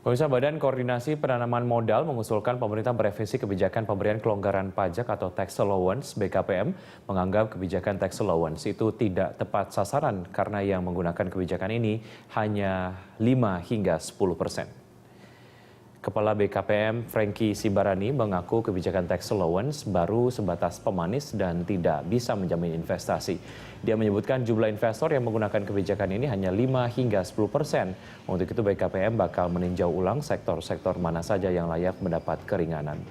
Pemirsa, Badan Koordinasi Penanaman Modal mengusulkan pemerintah merevisi kebijakan pemberian kelonggaran pajak atau tax allowance (BKPM) menganggap kebijakan tax allowance itu tidak tepat sasaran karena yang menggunakan kebijakan ini hanya 5 hingga 10%. Kepala BKPM Franky Sibarani mengaku kebijakan tax allowance baru sebatas pemanis dan tidak bisa menjamin investasi. Dia menyebutkan jumlah investor yang menggunakan kebijakan ini hanya 5 hingga 10%. Untuk itu BKPM bakal meninjau ulang sektor-sektor mana saja yang layak mendapat keringanan.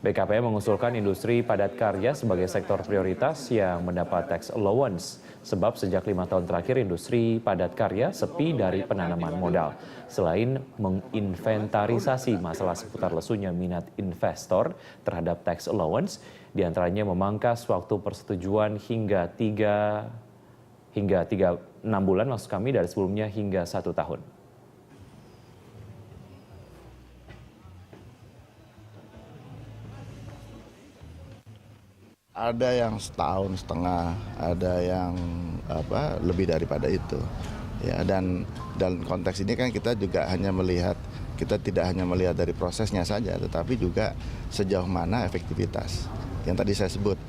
BKPM mengusulkan industri padat karya sebagai sektor prioritas yang mendapat tax allowance. Sebab sejak 5 tahun terakhir industri padat karya sepi dari penanaman modal. Selain menginventarisasi masalah seputar lesunya minat investor terhadap tax allowance, diantaranya memangkas waktu persetujuan hingga 6 bulan dari sebelumnya hingga 1 tahun. Ada yang setahun setengah, ada yang lebih daripada itu. Ya, dan dalam konteks ini kan kita juga kita tidak hanya melihat dari prosesnya saja, tetapi juga sejauh mana efektivitas. Yang tadi saya sebut,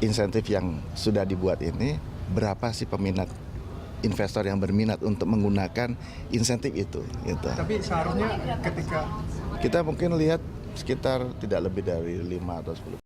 insentif yang sudah dibuat ini, berapa sih peminat investor yang berminat untuk menggunakan insentif itu. Gitu. Tapi seharusnya ketika kita mungkin lihat sekitar tidak lebih dari 5 atau 10%.